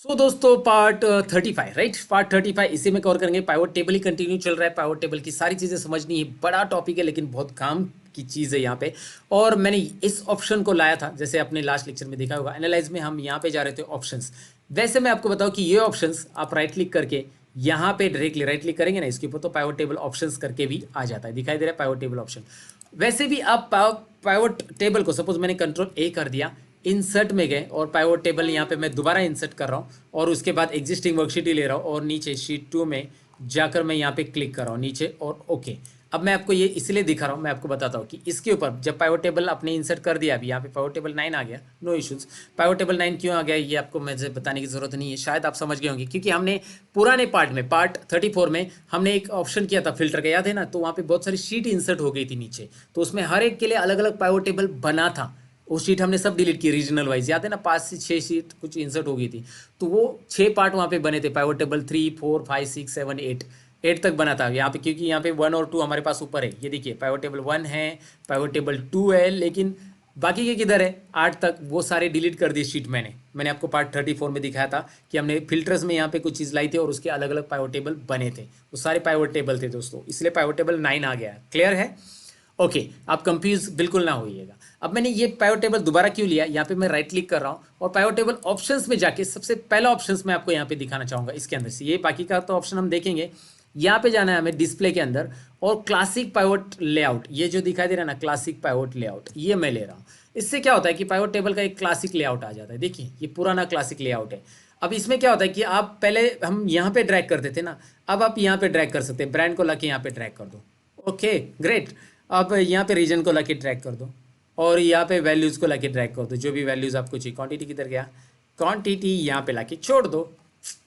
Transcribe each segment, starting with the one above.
दोस्तों part 35 right. Part 35 इसी में कवर करेंगे। पाइवट टेबल ही कंटिन्यू चल रहा है। पाइवट टेबल की सारी चीज़ें समझनी है, बड़ा टॉपिक है लेकिन बहुत काम की चीज़ है यहाँ पे। और मैंने इस ऑप्शन को लाया था, जैसे अपने लास्ट लेक्चर में देखा होगा, एनालाइज में हम यहाँ पे जा रहे थे ऑप्शंस। वैसे मैं आपको बताऊँ कि ये ऑप्शंस आप राइट क्लिक करके यहाँ पे डायरेक्टली राइट क्लिक करेंगे ना इसके ऊपर, तो पाइवट टेबल ऑप्शंस करके भी आ जाता है, दिखाई दे रहा है पाइवट टेबल ऑप्शन। वैसे भी आप पाइवट टेबल को सपोज मैंने कंट्रोल ए कर दिया, इंसर्ट में गए और पाइवट टेबल यहाँ पे मैं दोबारा इंसर्ट कर रहा हूँ और उसके बाद एग्जिस्टिंग वर्कशीट ही ले रहा हूँ और नीचे शीट 2 में जाकर मैं यहाँ पे क्लिक कर रहा हूँ नीचे और ओके। अब मैं आपको ये इसलिए दिखा रहा हूँ, मैं आपको बताता हूँ कि इसके ऊपर जब पाइवट टेबल आपने इंसर्ट कर दिया, अभी यहाँ पे पाइवट टेबल 9 आ गया, नो इश्यूज। पाइवट टेबल 9 क्यों आ गया ये आपको मुझे बताने की जरूरत नहीं है, शायद आप समझ गए होंगे, क्योंकि हमने पुराने पार्ट में पार्ट 34 में हमने एक ऑप्शन किया था फिल्टर का, याद है ना। तो वहाँ पे बहुत सारी शीट इंसर्ट हो गई थी नीचे, तो उसमें हर एक के लिए अलग अलग पाइवट टेबल बना था। वो शीट हमने सब डिलीट की रीजनल वाइज, याद है ना, 5 से 6 शीट कुछ इंसर्ट हो गई थी। तो वो 6 पार्ट वहाँ पे बने थे, पाइवट टेबल 3, 4, 5, 6, 7, 8 तक बना था यहाँ पे, क्योंकि यहाँ पे 1 और 2 हमारे पास ऊपर है। ये देखिए पाइवट टेबल 1 है, पाइवट टेबल 2 है, लेकिन बाकी के किधर है 8 तक, वो सारे डिलीट कर दिए शीट। मैंने आपको पार्ट 34 में दिखाया था कि हमने फिल्टर्स में यहाँ पे कुछ चीज़ लाई थी और उसके अलग अलग पाइवट टेबल बने थे, वो सारे पाइवट टेबल थे दोस्तों, इसलिए पाइवट टेबल 9 आ गया। क्लियर है? ओके, आप कंफ्यूज बिल्कुल ना होइएगा। अब मैंने ये पाइवट टेबल दोबारा क्यों लिया, यहाँ पे मैं राइट क्लिक कर रहा हूँ और पाइवट टेबल ऑप्शंस में जाके सबसे पहला ऑप्शंस मैं आपको यहाँ पे दिखाना चाहूँगा इसके अंदर से। ये बाकी का तो ऑप्शन हम देखेंगे, यहाँ पे जाना है हमें डिस्प्ले के अंदर और क्लासिक पाइवट लेआउट, ये जो दिखाई दे रहा है ना क्लासिक पाइवट लेआउट, ये मैं ले रहा हूँ। इससे क्या होता है कि पाइवट टेबल का एक क्लासिक लेआउट आ जाता है। देखिए ये पुराना क्लासिक लेआउट है। अब इसमें क्या होता है कि आप पहले हम यहाँ पे ड्रैग करते थे ना, अब आप यहाँ पे ड्रैग कर सकते हैं, ब्रांड को लाके यहाँ पे ड्रैग कर दो। Okay great. अब यहाँ पे रीजन को लाके ड्रैग कर दो और यहाँ पे वैल्यूज़ को लाके ड्रैग कर दो, जो भी वैल्यूज़ आपको चाहिए। क्वांटिटी किधर गया, क्वांटिटी यहाँ पे लाके छोड़ दो।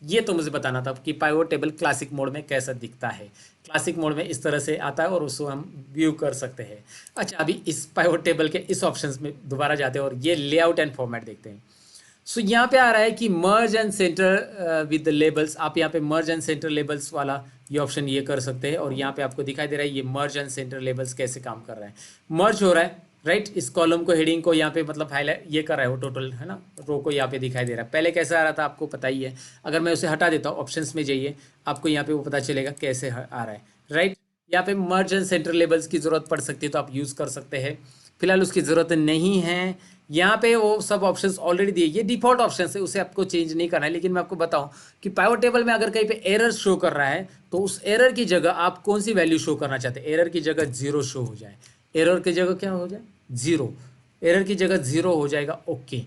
ये तो मुझे बताना था कि पाइवट टेबल क्लासिक मोड में कैसा दिखता है। क्लासिक मोड में इस तरह से आता है और उसको हम व्यू कर सकते हैं। अच्छा, अभी इस पाइवट टेबल के इस ऑप्शंस में दोबारा जाते हैं और ये लेआउट एंड फॉर्मेट देखते हैं। सो यहाँ पे आ रहा है कि मर्ज and centre with the labels, आप यहाँ पे मर्ज एंड सेंटर लेबल्स वाला ये ऑप्शन ये कर सकते हैं और यहाँ पे आपको दिखाई दे रहा है ये मर्ज एंड सेंटर लेबल्स कैसे काम कर रहा है। मर्ज हो रहा है राइट, इस कॉलम को हेडिंग को यहाँ पे मतलब हाईलाइट ये कर रहा है वो टोटल, है ना, रो को यहाँ पे दिखाई दे रहा है। पहले कैसा आ रहा था आपको पता ही है, अगर मैं उसे हटा देता हूँ ऑप्शंस में जाइए, आपको यहाँ पे वो पता चलेगा कैसे आ रहा है राइट। यहाँ पे मर्ज एंड सेंटर लेबल्स की ज़रूरत पड़ सकती है तो आप यूज़ कर सकते हैं, फिलहाल उसकी ज़रूरत नहीं है। यहाँ पे वो सब ऑप्शंस ऑलरेडी दिए, ये डिफॉल्ट ऑप्शन है, उसे आपको चेंज नहीं करना है। लेकिन मैं आपको बताऊं कि पाइवट टेबल में अगर कहीं पे एरर शो कर रहा है तो उस एरर की जगह आप कौन सी वैल्यू शो करना चाहते हैं। एरर की जगह 0 शो हो जाए, एरर की जगह क्या हो जाए 0, एरर की जगह 0 हो जाएगा। ओके,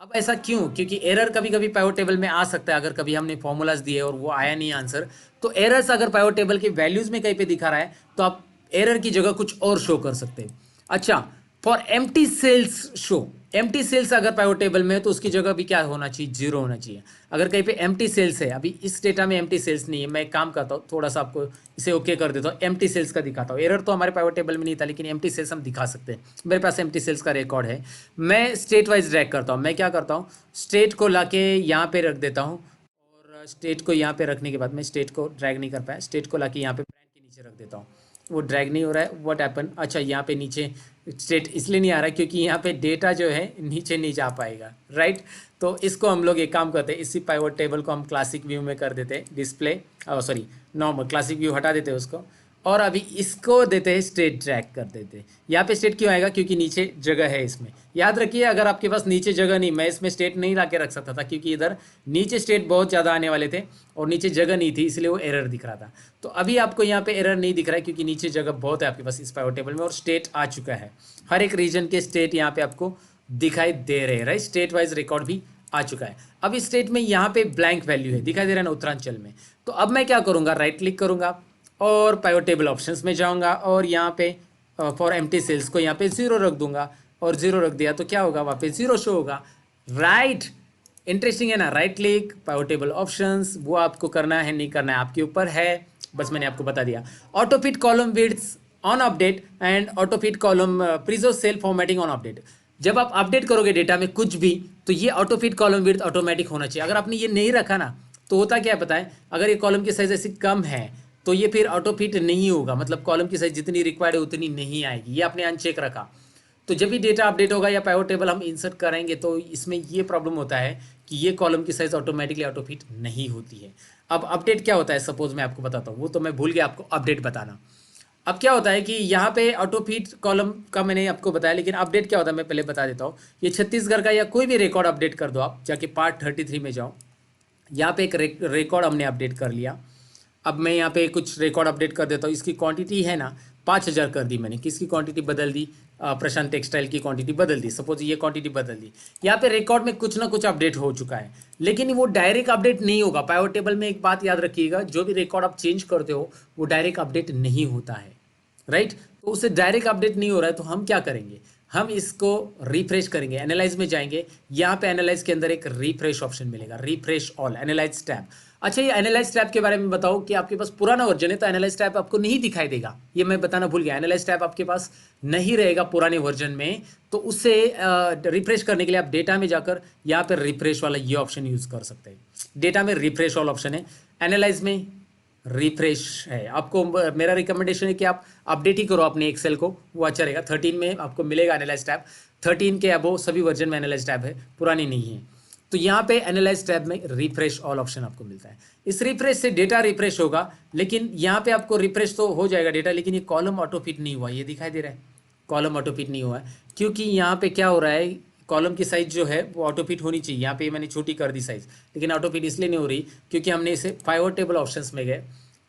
अब ऐसा क्यों, क्योंकि एरर कभी कभी पाइवट टेबल में आ सकता है, अगर कभी हमने फॉर्मूलाज दिए और वो आया नहीं आंसर, तो एरर्स अगर पाइवट टेबल के वैल्यूज में कहीं पे दिखा रहा है तो आप एरर की जगह कुछ और शो कर सकते हैं। अच्छा, for empty cells show, empty cells अगर पाइवट टेबल में है तो उसकी जगह भी क्या होना चाहिए, 0 होना चाहिए। अगर कहीं पे एम्प्टी सेल्स है, अभी इस डेटा में एम्प्टी सेल्स नहीं है, मैं एक काम करता हूँ थोड़ा सा आपको इसे ओके कर देता हूँ, एम्प्टी सेल्स का दिखाता हूँ। एरर तो हमारे पाइवट टेबल में नहीं था लेकिन एम्प्टी सेल्स हम दिखा सकते हैं। मेरे पास एम्प्टी सेल्स का रिकॉर्ड है, मैं स्टेट वाइज ड्रैग करता हूँ। मैं क्या करता हूँ, स्टेट को लाके यहाँ पे रख देता हूँ और स्टेट को यहाँ पे रखने के बाद मैं स्टेट को ड्रैग नहीं कर पाया, स्टेट को लाके यहाँ पे ब्रांड के नीचे रख देता हूँ, वो ड्रैग नहीं हो रहा है। व्हाट हैपन, अच्छा यहाँ पे नीचे स्टेट इसलिए नहीं आ रहा है क्योंकि यहाँ पे डेटा जो है नीचे नहीं जा पाएगा राइट। तो इसको हम लोग एक काम करते हैं, इसी पाइवट टेबल को हम क्लासिक व्यू में कर देते हैं, display sorry normal classic view हटा देते हैं उसको, और अभी इसको देते हैं स्टेट ड्रैग कर देते हैं। यहाँ पे स्टेट क्यों आएगा, क्योंकि नीचे जगह है इसमें। याद रखिए अगर आपके पास नीचे जगह नहीं, मैं इसमें स्टेट नहीं ला के रख सकता था क्योंकि इधर नीचे स्टेट बहुत ज़्यादा आने वाले थे और नीचे जगह नहीं थी, इसलिए वो एरर दिख रहा था। तो अभी आपको यहाँ पे एरर नहीं दिख रहा है क्योंकि नीचे जगह बहुत है आपके पास इस पाइवट टेबल में और स्टेट आ चुका है। हर एक रीजन के स्टेट यहाँ पे आपको दिखाई दे रहे हैं राइट, स्टेट वाइज रिकॉर्ड भी आ चुका है। अब इस स्टेट में यहाँ पे ब्लैंक वैल्यू है, दिखाई दे रहा है ना उत्तरांचल में। तो अब मैं क्या करूँगा, राइट क्लिक करूँगा और पाइवट टेबल ऑप्शंस में जाऊँगा और यहाँ पे फॉर एम्प्टी सेल्स को यहाँ पे 0 रख दूंगा और 0 रख दिया तो क्या होगा, वहाँ पे 0 शो होगा राइट। इंटरेस्टिंग है ना, right click pivot table options, वो आपको करना है नहीं करना है आपके ऊपर है, बस मैंने आपको बता दिया। Auto fit column width on update and auto fit column preserve cell formatting on update. जब आप अपडेट करोगे डेटा में कुछ भी तो ये auto fit column width automatic होना चाहिए। अगर आपने ये नहीं रखा ना तो होता क्या है पता है, अगर ये कॉलम की साइज ऐसी कम है तो ये फिर ऑटो फिट नहीं होगा, मतलब कॉलम की साइज जितनी रिक्वायर्ड है उतनी नहीं आएगी। ये आपने अनचेक रखा तो जब भी डेटा अपडेट होगा या पाइवट टेबल हम इंसर्ट करेंगे तो इसमें ये प्रॉब्लम होता है कि ये कॉलम की साइज ऑटोमेटिकली ऑटो फिट नहीं होती है। अब अपडेट क्या होता है, सपोज मैं आपको बताता हूँ, वो तो मैं भूल गया आपको अपडेट बताना। अब क्या होता है कि यहाँ पे ऑटो फिट कॉलम का मैंने आपको बताया, लेकिन अपडेट क्या होता है मैं पहले बता देता हूँ। ये छत्तीसगढ़ का या कोई भी रिकॉर्ड अपडेट कर दो, आप जाके पार्ट 33 में जाओ, यहाँ पे एक रिकॉर्ड हमने अपडेट कर लिया। अब मैं यहाँ पे कुछ रिकॉर्ड अपडेट कर देता हूँ। इसकी क्वांटिटी है ना 5000 कर दी मैंने। किसकी क्वांटिटी बदल दी? प्रशांत टेक्सटाइल की क्वांटिटी बदल दी। सपोज ये क्वांटिटी बदल दी। यहाँ पे रिकॉर्ड में कुछ ना कुछ अपडेट हो चुका है, लेकिन वो डायरेक्ट अपडेट नहीं होगा। पाइवट टेबल में एक बात याद रखिएगा, जो भी रिकॉर्ड आप चेंज करते हो वो डायरेक्ट अपडेट नहीं होता है, राइट। तो उससे डायरेक्ट अपडेट नहीं हो रहा है, तो हम क्या करेंगे, हम इसको रिफ्रेश करेंगे। एनालाइज में जाएंगे, यहाँ पे एनालाइज के अंदर एक रिफ्रेश ऑप्शन मिलेगा, रिफ्रेश ऑल, एनालाइज टैब। अच्छा, ये एनालाइज टैब के बारे में बताओ कि आपके पास पुराना वर्जन है तो एनालाइज टैब आपको नहीं दिखाई देगा, ये मैं बताना भूल गया। एनालाइज टैब आपके पास नहीं रहेगा पुराने वर्जन में, तो उससे रिफ्रेश करने के लिए आप डेटा में जाकर यहाँ पर रिफ्रेश वाला ये ऑप्शन यूज़ कर सकते हैं। डेटा में रिफ्रेश ऑल ऑप्शन है, एनालाइज में रिफ्रेश है। आपको मेरा रिकमेंडेशन है कि आप अपडेट ही करो अपने एक्सेल को, वो अच्छा रहेगा। 13 में आपको मिलेगा एनालाइज टैब, 13 के अबो सभी वर्जन में एनालाइज टैब है, पुरानी नहीं है। तो यहाँ पे एनालाइज टैब में रिफ्रेश ऑल ऑप्शन आपको मिलता है। इस रिफ्रेश से डेटा रिफ्रेश होगा, लेकिन यहाँ पे आपको रिफ्रेश तो हो जाएगा डेटा, लेकिन ये कॉलम ऑटो फिट नहीं हुआ, ये दिखाई दे रहा है कॉलम ऑटो फिट नहीं हुआ है। क्योंकि यहाँ पे क्या हो रहा है, कॉलम की साइज़ जो है वो ऑटो फिट होनी चाहिए। यहाँ पे मैंने छोटी कर दी साइज़, लेकिन ऑटो फिट इसलिए नहीं हो रही क्योंकि हमने इसे पाइवट टेबल ऑप्शंस में गए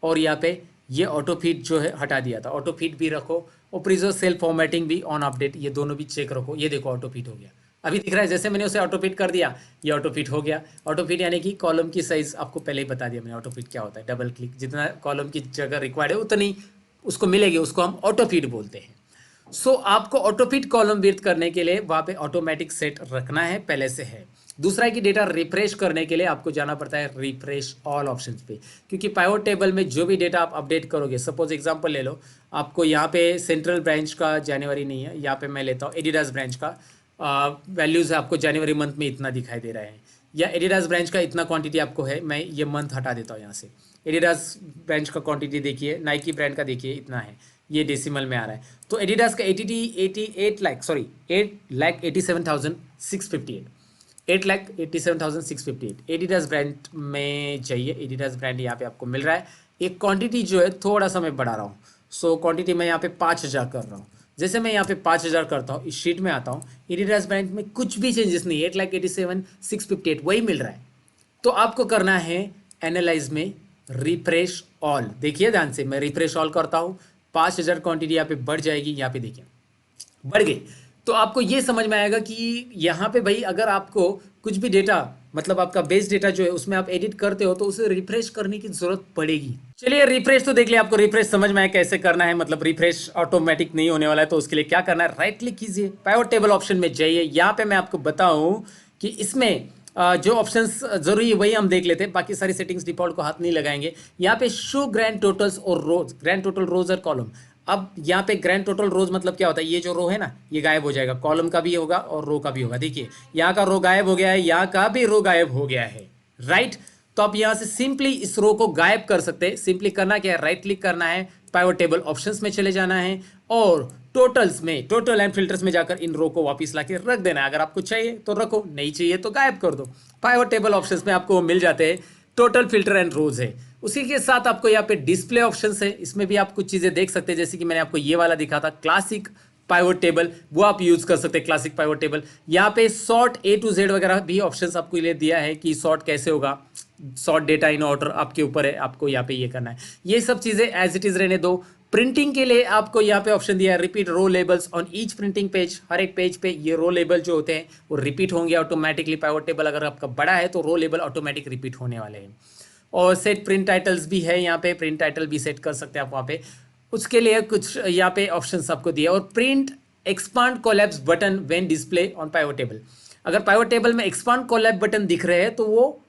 और यहाँ पे ये ऑटो फिट जो है हटा दिया था। ऑटो फिट भी रखो और प्रिजर्व सेल्फ फॉर्मेटिंग भी ऑन अपडेट, ये दोनों भी चेक रखो। ये देखो ऑटो फिट हो गया, अभी दिख रहा है। जैसे मैंने उसे ऑटो फिट कर दिया, ये ऑटो फिट हो गया। ऑटो फिट यानी कि कॉलम की साइज़ आपको पहले ही बता दिया मैंने, ऑटो फिट क्या होता है। डबल क्लिक, जितना कॉलम की जगह रिक्वायर्ड है उतनी उसको मिलेगी, उसको हम ऑटो फिट बोलते हैं। सो आपको ऑटो फिट कॉलम विड्थ करने के लिए वहाँ पे ऑटोमेटिक सेट रखना है, पहले से है। दूसरा है कि डेटा रिफ्रेश करने के लिए आपको जाना पड़ता है रिफ्रेश ऑल ऑप्शन पे, क्योंकि पाइवट टेबल में जो भी डेटा आप अपडेट करोगे, सपोज एग्जांपल ले लो, आपको यहाँ पे सेंट्रल ब्रांच का जनवरी नहीं है, यहाँ पे मैं लेता हूँ एडिडास ब्रांच का वैल्यूज़ है, आपको जनवरी मंथ में इतना दिखाई दे रहा है, या एडिडास ब्रांच का इतना क्वांटिटी आपको है। मैं ये मंथ हटा देता हूँ यहाँ से। एडिडास ब्रांच का क्वांटिटी देखिए, नाइकी ब्रांड का देखिए इतना है, ये डेसिमल में आ रहा है। तो एडिडास का 8,87,658 एडिडास ब्रांड में चाहिए। एडिडास ब्रांड यहाँ पे आपको मिल रहा है। एक क्वांटिटी जो है थोड़ा सा मैं बढ़ा रहा हूँ, सो क्वांटिटी मैं यहाँ पे 5000 कर रहा हूँ। जैसे मैं यहाँ पे 5000 करता हूँ, इस शीट में आता हूँ, एडिडास ब्रांड में कुछ भी चेंजेस नहीं, 8,87,658 वही मिल रहा है। तो आपको करना है एनालाइज में रिफ्रेश ऑल। देखिए ध्यान से, मैं रिफ्रेश ऑल करता हूँ, 5000 क्वांटिटी यहाँ पे बढ़ जाएगी। यहाँ पे देखिए बढ़ गई। तो आपको ये समझ में आएगा कि यहाँ पे भाई अगर आपको कुछ भी डेटा, मतलब आपका बेस डेटा जो है उसमें आप एडिट करते हो तो उसे रिफ्रेश करने की जरूरत पड़ेगी। चलिए रिफ्रेश तो देख लिया, आपको रिफ्रेश समझ में आया कैसे करना है। मतलब रिफ्रेश ऑटोमेटिक नहीं होने वाला है, तो उसके लिए क्या करना है, राइट क्लिक कीजिए, पाइवट टेबल ऑप्शन में जाइए। यहाँ पे मैं आपको बताऊं कि इसमें जो ऑप्शंस जरूरी है वही हम देख लेते हैं, बाकी सारी सेटिंग्स डिफॉल्ट को हाथ नहीं लगाएंगे। यहाँ पे शो ग्रैंड टोटल्स और रोज, ग्रैंड टोटल रोज और कॉलम। अब यहाँ पे ग्रैंड टोटल रोज मतलब क्या होता है, ये जो रो है ना ये गायब हो जाएगा, कॉलम का भी होगा और रो का भी होगा। देखिए यहाँ का रो गायब हो गया है, यहाँ का भी रो गायब हो गया है, राइट। तो आप यहाँ से सिंपली इस रो को गायब कर सकते हैं। सिंपली करना क्या है, राइट क्लिक करना है, पाइवट टेबल ऑप्शंस में चले जाना है और टोटल्स में, टोटल एंड फिल्टर्स में जाकर इन रो को वापस लाके रख देना है। अगर आपको चाहिए तो रखो, नहीं चाहिए तो गायब कर दो। पाइवट टेबल ऑप्शंस में आपको मिल जाते हैं टोटल, फिल्टर एंड रोज है। उसी के साथ आपको यहाँ पे डिस्प्ले ऑप्शंस है, इसमें भी आप कुछ चीजें देख सकते हैं। जैसे कि मैंने आपको ये वाला दिखा था क्लासिक पाइवट टेबल, वो आप यूज कर सकते हैं, क्लासिक पाइवट टेबल। यहाँ पे सॉर्ट A to Z वगैरह भी ऑप्शंस आपको ये दिया है कि सॉर्ट कैसे होगा, सॉर्ट डेटा इन ऑर्डर आपके ऊपर है, आपको यहाँ पे ये करना है। ये सब चीजें एज इट इज रहने दो। प्रिंटिंग के लिए आपको यहाँ पे ऑप्शन दिया है repeat row labels on each printing page. हर एक पेज पे ये रो लेबल जो होते हैं वो रिपीट होंगे ऑटोमेटिकली। पाइवट टेबल अगर आपका बड़ा है तो रो लेबल ऑटोमेटिक रिपीट होने वाले हैं। और सेट प्रिंट टाइटल्स भी है, यहाँ पे प्रिंट टाइटल भी सेट कर सकते हैं आप वहाँ पे। उसके लिए कुछ यहाँ पे ऑप्शंस आपको दिए। और print expand collapse button when display on pivot table. अगर पाइवट टेबल में एक्सपांड कोलैप बटन दिख रहे हैं तो वो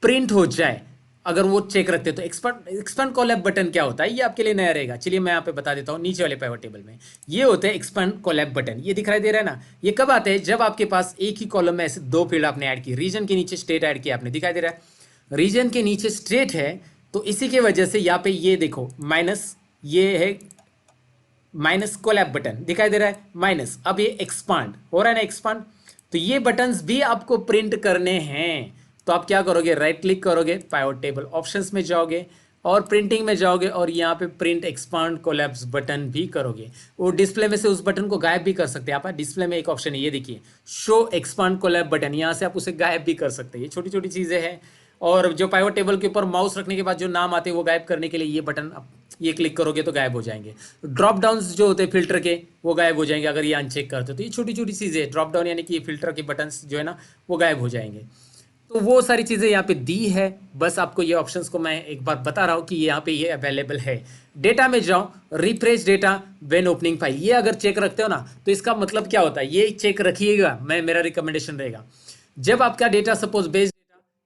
प्रिंट हो जाए, अगर वो चेक रखते हैं तो। एक्सपांड कोलैप बटन क्या होता है ये आपके लिए नया रहेगा। चलिए मैं यहाँ पे बता देता हूँ। नीचे वाले पाइवट टेबल में ये होते हैं एक्सपांड कोलैप बटन, ये दिखाई दे रहा है ना। ये कब आते हैं, जब आपके पास एक ही कॉलम में ऐसे दो फील्ड आपने ऐड की, रीजन के नीचे स्टेट ऐड किया आपने, दिखाई दे रहा है रीजन के नीचे स्टेट है, तो इसी के वजह से यहाँ पे ये देखो माइनस, ये है माइनस कोलैप बटन दिखाई दे रहा है माइनस। अब ये एक्सपांड हो रहा है ना, एक्सपांड। तो ये बटन्स भी आपको प्रिंट करने हैं। तो आप क्या करोगे, राइट क्लिक करोगे, पाइवट टेबल ऑप्शंस में जाओगे और प्रिंटिंग में जाओगे और यहाँ पे प्रिंट एक्सपांड कोलैप्स बटन भी करोगे। वो डिस्प्ले में से उस बटन को गायब भी कर सकते हैं आप। डिस्प्ले में एक ऑप्शन है, ये देखिए, शो एक्सपांड कोलैप बटन, यहाँ से आप उसे गायब भी कर सकते हैं। ये छोटी छोटी चीज़ें हैं। और जो पाइवट टेबल के ऊपर माउस रखने के बाद जो नाम आते हैं वो गायब करने के लिए ये बटन ये क्लिक करोगे तो गायब हो जाएंगे। ड्रॉप डाउन्स जो होते हैं फिल्टर के वो गायब हो जाएंगे अगर ये अनचेक करते हो। तो ये छोटी छोटी चीज़ें, ड्रॉप डाउन यानी कि ये फिल्टर के बटन्स जो है ना वो गायब हो जाएंगे। तो वो सारी चीज़ें यहाँ पे दी है। बस आपको ये ऑप्शंस को मैं एक बार बता रहा हूँ कि यहाँ पे ये अवेलेबल है। डेटा में जाओ, refresh data when opening file, ये अगर चेक रखते हो ना तो इसका मतलब क्या होता है, ये चेक रखिएगा। मेरा रिकमेंडेशन रहेगा, जब आपका डेटा सपोज बेस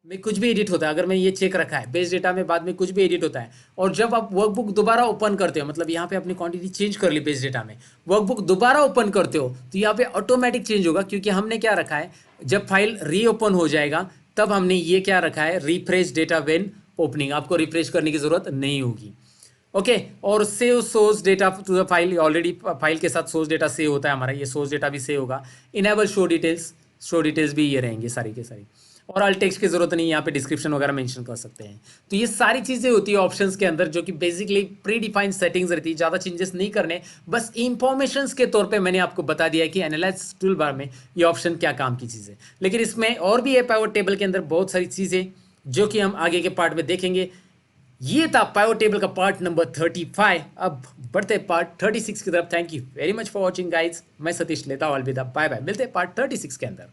में कुछ भी एडिट होता है, अगर मैं ये चेक रखा है बेस डेटा में बाद में कुछ भी एडिट होता है, और जब आप वर्कबुक दोबारा ओपन करते हो, मतलब यहाँ पे अपनी क्वांटिटी चेंज कर ली बेस डेटा में, वर्कबुक दोबारा ओपन करते हो तो यहाँ पे ऑटोमेटिक चेंज होगा, क्योंकि हमने क्या रखा है, जब फाइल रीओपन हो जाएगा तब हमने ये क्या रखा है, रिफ्रेश डेटा व्हेन ओपनिंग। आपको रिफ्रेश करने की जरूरत नहीं होगी। ओके, और save source data to the file, already file के साथ सोर्स डेटा सेव होता है हमारा, ये सोर्स डेटा भी सेव होगा। इनेबल शो डिटेल्स भी ये रहेंगे सारी के सारी। और ऑल टेक्स्ट की जरूरत नहीं, यहाँ पे डिस्क्रिप्शन वगैरह मेंशन कर सकते हैं। तो ये सारी चीज़ें होती है ऑप्शंस के अंदर, जो कि बेसिकली प्री डिफाइंड सेटिंग्स रहती है, ज़्यादा चेंजेस नहीं करने, बस इंफॉर्मेशंस के तौर पे मैंने आपको बता दिया है कि एनालाइज टूल बार में ये ऑप्शन क्या काम की चीज़ है। लेकिन इसमें और भी है पाइवट टेबल के अंदर बहुत सारी चीज़ें जो कि हम आगे के पार्ट में देखेंगे। ये था पाइवट टेबल का पार्ट नंबर 35। अब बढ़ते हैं पार्ट 36 की तरफ। Thank you very much for watching guys. मैं सतीश लेता हूँ अलविदा, बाय बाय, मिलते हैं पार्ट 36 के अंदर।